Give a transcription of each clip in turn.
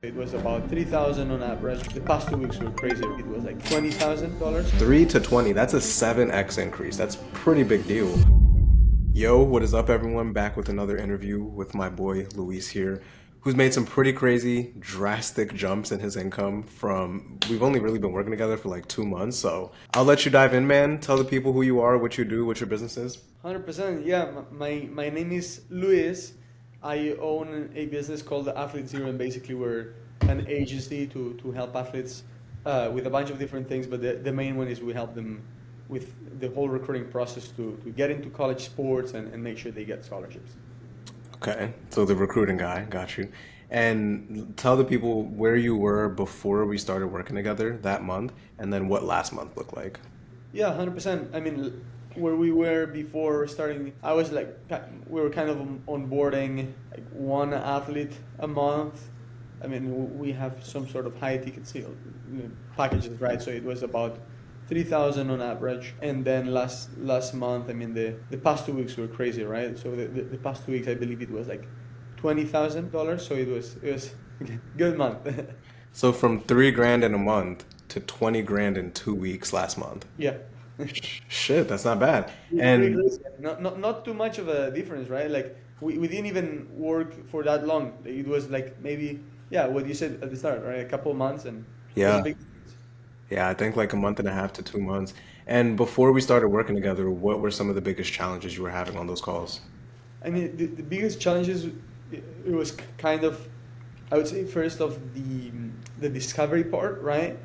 It was about 3,000 on average. The past 2 weeks were crazy. It was like $20,000. 3 to 20, that's a 7x increase. That's a pretty big deal. Yo, what is up, everyone? Back with another interview with my boy Luis here, who's made some pretty crazy, drastic jumps in his income from. We've only really been working together for like 2 months, so I'll let you dive in, man. Tell the people who you are, what you do, what your business is. 100%. Yeah, my name is Luis. I own a business called Athlete Zero, and basically we're an agency to help athletes with a bunch of different things. But the main one is we help them with the whole recruiting process to get into college sports and make sure they get scholarships. Okay, so the recruiting guy, got you. And tell the people where you were before we started working together that month, and then what last month looked like. Yeah, 100%. I mean, where we were before starting, I was like, we were kind of onboarding like one athlete a month. I mean, we have some sort of high ticket sale packages, right? So it was about 3,000 on average. And then last month, I mean, the past 2 weeks were crazy, right? So the past 2 weeks, I believe it was like $20,000. So it was good month. So from 3 grand in a month to 20 grand in 2 weeks last month. Yeah. Shit, that's not bad. Pretty And crazy. Not too much of a difference, right? Like we didn't even work for that long. It was like maybe, yeah, what you said at the start, right? A couple of months, and it was a yeah, big difference. yeah, I think like a month and a half to 2 months. And before we started working together, what were some of the biggest challenges you were having on those calls? I mean, the biggest challenges, it was kind of, I would say, first of the discovery part, right?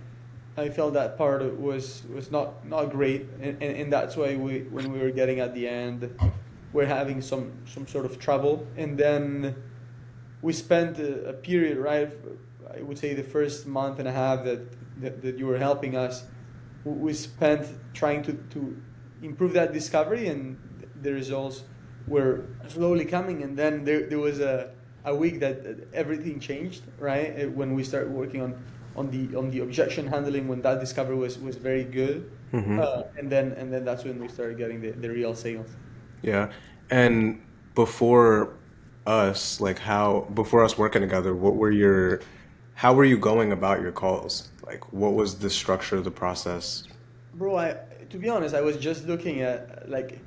I felt that part was not great, and that's why when we were getting at the end, we're having some sort of trouble. And then we spent a period, right? I would say the first month and a half that you were helping us, we spent trying to improve that discovery, and the results were slowly coming. And then there was a week that everything changed, right? When we started working on the objection handling, when that discovery was very good, and then that's when we started getting the real sales. Yeah. And before like before us working together, how were you going about your calls? Like, what was the structure of the process? Bro, to be honest, I was just looking at like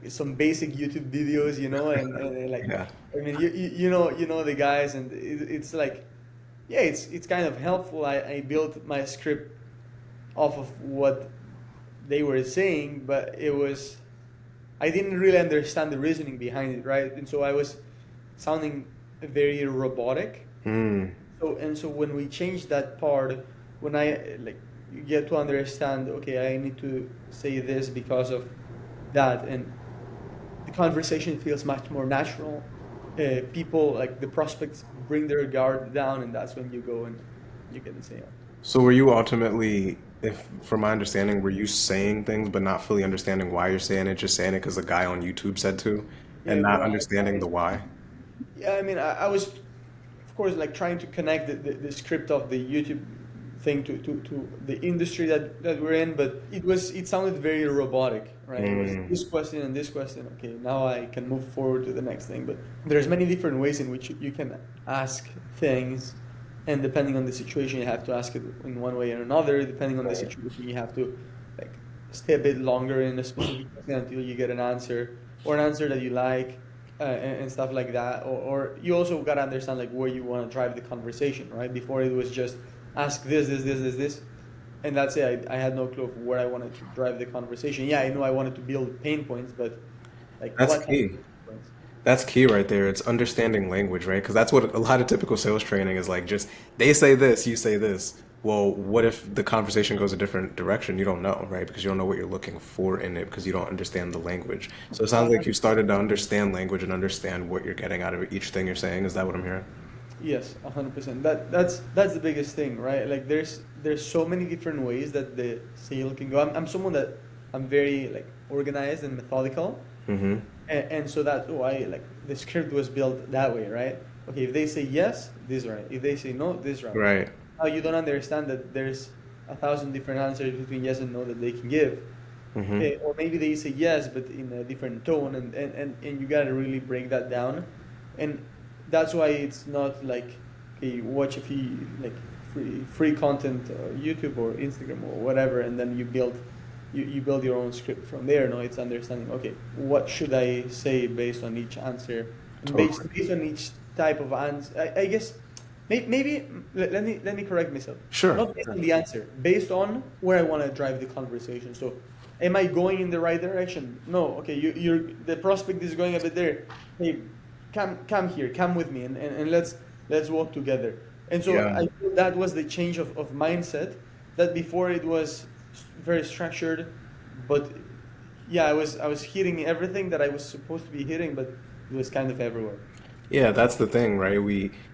some basic YouTube videos, and like, Yeah. I mean, you know the guys, and it's like, yeah, it's kind of helpful. I built my script off of what they were saying, but I didn't really understand the reasoning behind it, right? And so I was sounding very robotic. Hmm. So when we changed that part, when I like you get to understand, okay, I need to say this because of that, and the conversation feels much more natural. People like the prospects bring their guard down, and that's when you go and you get the sale. So were you ultimately, if from my understanding, were you saying things but not fully understanding why you're saying it, just saying it because a guy on YouTube said to, Yeah, and not bro. understanding the why? Yeah, I mean, I was, of course, like trying to connect the script of the YouTube thing to the industry that we're in, but it sounded very robotic, right? It was Mm. this question and this question. Okay, now I can move forward to the next thing. But there's many different ways in which you can ask things, and depending on the situation, you have to ask it in one way or another. Depending on the Right. situation, you have to like stay a bit longer in a specific question until you get an answer or an answer that you like, and stuff like that. Or you also gotta understand like where you want to drive the conversation, right? Before it was just ask this, and that's it. I had no clue of where I wanted to drive the conversation. Yeah, I know I wanted to build pain points, but like That's what kind of key. pain points? That's key right there. It's understanding language, right? Because that's what a lot of typical sales training is like. Just they say this, you say this. Well, what if the conversation goes a different direction? You don't know, right? Because you don't know what you're looking for in it because you don't understand the language. So it sounds like you started to understand language and understand what you're getting out of each thing you're saying. Is that what I'm hearing? Yes, 100%. That's the biggest thing, right? Like there's so many different ways that the sale can go. I'm someone that I'm very like organized and methodical, Mm-hmm. and so that why like the script was built that way, right? Okay, if they say yes, this route. If they say no, this route. Right. Now you don't understand that there's a thousand different answers between yes and no that they can give. Mm-hmm. Or maybe they say yes, but in a different tone, and you gotta really break that down. And that's why it's not like okay, watch a few like free content, YouTube or Instagram or whatever, and then you build your own script from there. No, it's understanding. Okay, what should I say based on each answer, and Totally. based on each type of answer. I guess maybe let me correct myself. Sure. Not based on the answer, based on where I want to drive the conversation. So, am I going in the right direction? No. Okay, you're the prospect is going a bit there. Hey, come here, come with me, and let's walk together. And so Yeah. I feel that was the change of mindset. That before it was very structured, but yeah, I was hitting everything that I was supposed to be hitting, but it was kind of everywhere. Yeah, that's the thing, right?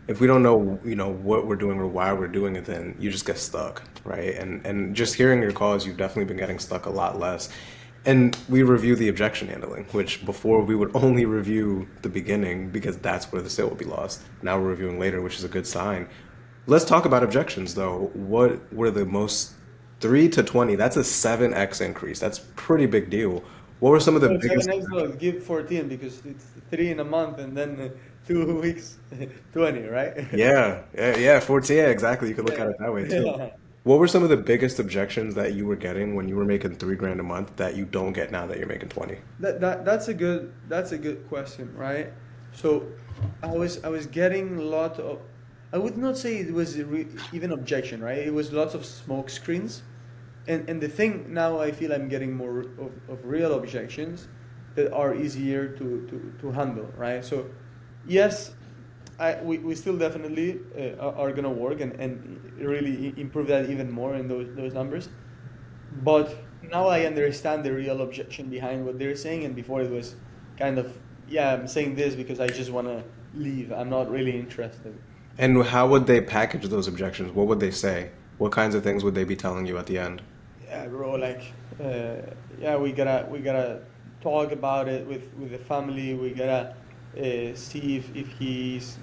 If we don't know, what we're doing or why we're doing it, then you just get stuck, right? And just hearing your calls, you've definitely been getting stuck a lot less. And we review the objection handling, which before we would only review the beginning because that's where the sale would be lost. Now we're reviewing later, which is a good sign. Let's talk about objections though. What were the most 3 to 20? That's a 7x increase. That's pretty big deal. What were some of the No, biggest 7x, no, give 14 because it's three in a month and then 2 weeks, 20, right? Yeah, yeah, yeah, 14, yeah, exactly. You could look at Yeah. it that way too. Yeah. What were some of the biggest objections that you were getting when you were making 3 grand a month that you don't get now that you're making 20? That's a good question, right? So I was getting a lot of, I would not say it was even objection, right? It was lots of smoke screens. And the thing now I feel I'm getting more of real objections that are easier to handle, right? So yes, we still definitely are gonna work and really improve that even more in those numbers. But now I understand the real objection behind what they're saying, and before it was kind of, yeah, I'm saying this because I just wanna leave. I'm not really interested. And how would they package those objections? What would they say? What kinds of things would they be telling you at the end? Yeah, bro, like, yeah, we gotta talk about it with the family. We gotta see if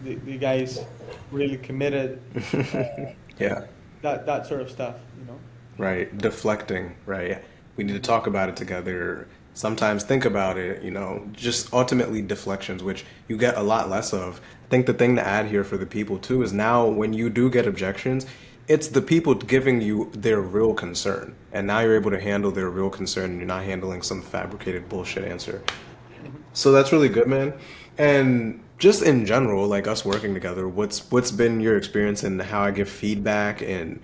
the guy's really committed. Uh, Yeah. that sort of stuff. Right, deflecting, right? We need to talk about it together. Sometimes think about it, just ultimately deflections, which you get a lot less of. I think the thing to add here for the people too is now when you do get objections, it's the people giving you their real concern. And now you're able to handle their real concern and you're not handling some fabricated bullshit answer. So that's really good, man. And just in general, like us working together, what's been your experience and how I give feedback and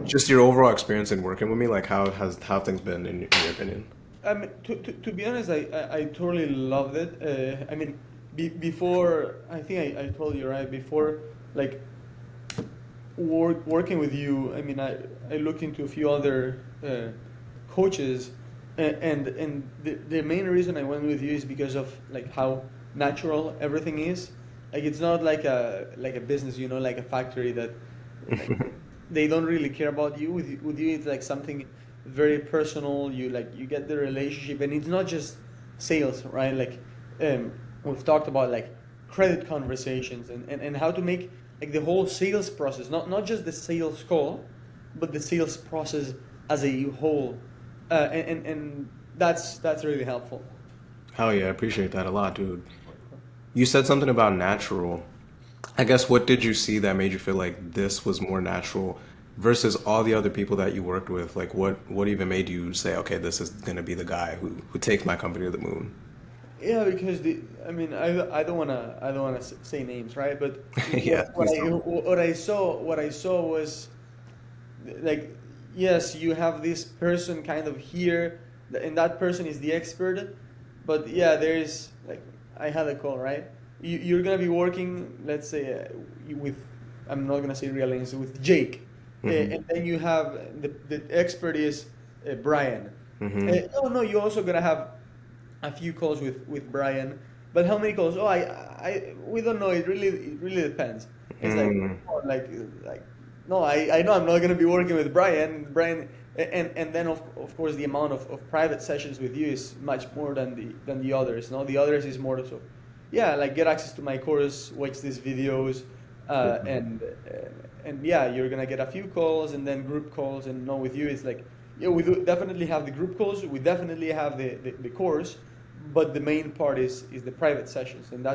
just your overall experience in working with me? Like how things been in your opinion? To be honest, I totally loved it. I mean, before I think I told you right before, like working with you. I mean, I looked into a few other coaches, and the main reason I went with you is because of like how natural everything is. Like it's not like a business, like a factory that like they don't really care about you. With you, it's like something very personal. You get the relationship, and it's not just sales, right? Like we've talked about like credit conversations and how to make like the whole sales process, not just the sales call, but the sales process as a whole, and that's really helpful. Hell yeah, I appreciate that a lot, dude. You said something about natural. I guess what did you see that made you feel like this was more natural versus all the other people that you worked with? Like what even made you say, okay, this is gonna be the guy who takes my company to the moon? Yeah, because I mean, I don't wanna say names, right? But Yeah, what please I don't. what I saw was like, yes, you have this person kind of here, and that person is the expert, but yeah, there is like I had a call, right? You're gonna be working, let's say, with, I'm not gonna say real names, with Jake, Hmm. and then you have the expert is Brian. Hmm. Oh no, you also gonna have a few calls with Brian, but how many calls? Oh, I we don't know. It really depends. It's like, Mm. oh, like no, I know I'm not gonna be working with Brian, and then of course the amount of private sessions with you is much more than the others. No, the others is more so, yeah, like get access to my course, watch these videos, and yeah, you're gonna get a few calls and then group calls, and no, with you it's like, yeah, we do definitely have the group calls, we definitely have the course, but the main part is the private sessions, and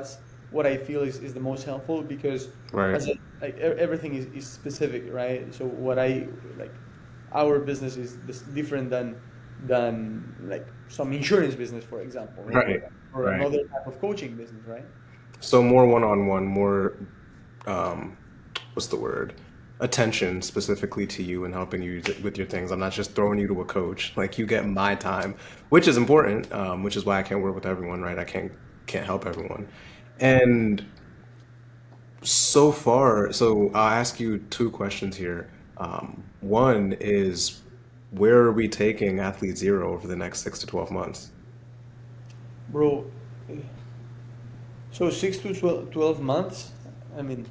what I feel is the most helpful because Right. as a, like everything is specific, right? So what I like, our business is different than like some insurance business, for example, Right. or Right. another type of coaching business, right? So more one-on-one, more um, what's the word? Attention specifically to you and helping you with your things. I'm not just throwing you to a coach. Like you get my time, which is important, which is why I can't work with everyone, right? I can't help everyone. And so far, so I'll ask you two questions here. One is, where are we taking Athlete Zero over the next 6 to 12 months? Bro, so 12 months. I mean,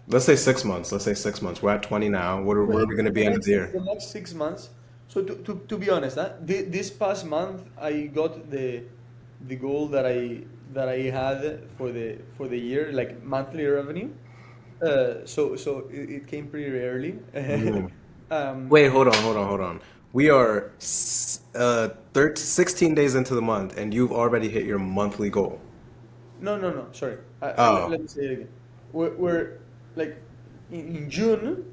Let's say 6 months. Let's say 6 months. We're at 20 now. Where are we going to be end of the year? the next 6 months. So to be honest, huh, this past month I got the goal that I had for the year, like monthly revenue. So it came pretty early. Mm. um, Wait, hold on. We are 16 days into the month, and you've already hit your monthly goal. no, sorry. Oh, Let me say it again. We're like in June,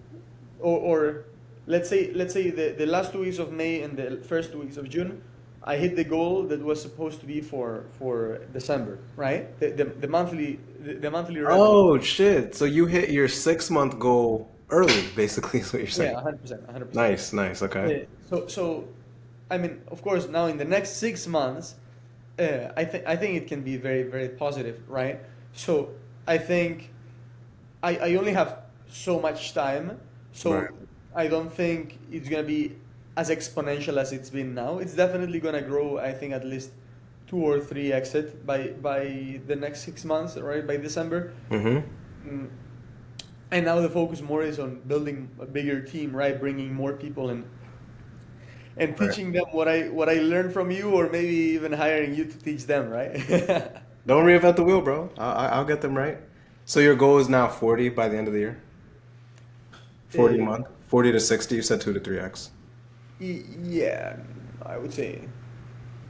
or let's say the last 2 weeks of May and the first 2 weeks of June, I hit the goal that was supposed to be for December, right? The monthly revenue. oh shit! So you hit your 6 month goal early, basically, is what you're Yeah, saying. 100%, 100%. Nice, nice. Okay. So, I mean, of course, now in the next 6 months, I think it can be very, very positive, right? So I think I only have so much time, Right. so I don't think it's gonna be as exponential as it's been now. It's definitely gonna grow. I think at least 2 or 3 exit by the next 6 months, right? By December. Mm-hmm. Mm, and now the focus more is on building a bigger team, right? Bringing more people in and Right. teaching them what I learned from you, or maybe even hiring you to teach them, right? Don't reinvent the wheel, bro. I'll get them right. So your goal is now 40 by the end of the year? 40 a Uh, month? 40 to 60, you said 2 to 3x. yeah, I would say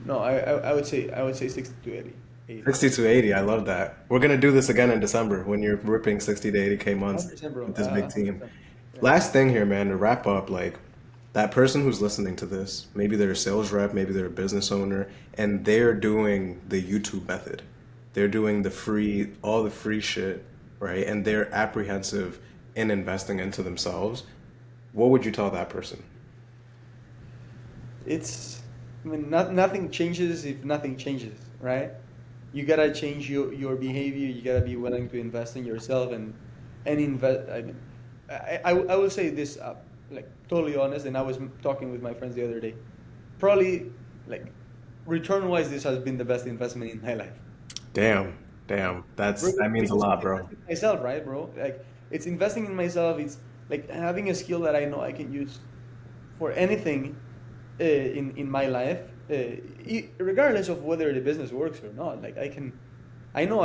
no. I would say 60 to 80. 80. 60 to 80, I love that. We're gonna do this again in December when you're ripping 60 to 80K months 100%, bro. with this big team. 100%. Yeah. Last thing here, man, to wrap up, like that person who's listening to this, maybe they're a sales rep, maybe they're a business owner, and they're doing the YouTube method. They're doing all the free shit, right? And they're apprehensive in investing into themselves. What would you tell that person? I mean, nothing changes if nothing changes, right? You gotta change your behavior. You gotta be willing to invest in yourself and invest. I mean, I will say this, like totally honest. And I was talking with my friends the other day. Probably, like, return wise, this has been the best investment in my life. Damn, damn. Bro, That means a because lot, it's bro. investing in myself, right, bro? Like, it's investing in myself. It's like having a skill that I know I can use for anything in my life, regardless of whether the business works or not. Like I know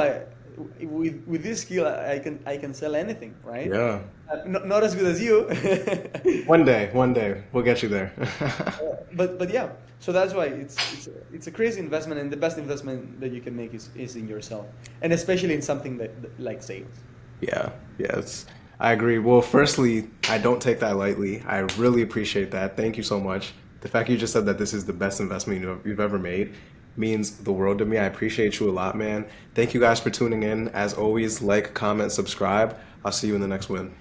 with this skill I can sell anything, right? Yeah. Not as good as you, One day, we'll get you there. but yeah. So that's why it's a crazy investment, and the best investment that you can make is in yourself, and especially in something that like sales. Yeah, yes, I agree. Well, firstly, I don't take that lightly. I really appreciate that. Thank you so much. The fact you just said that this is the best investment you've ever made means the world to me. I appreciate you a lot, man. Thank you guys for tuning in. As always, like, comment, subscribe. I'll see you in the next one.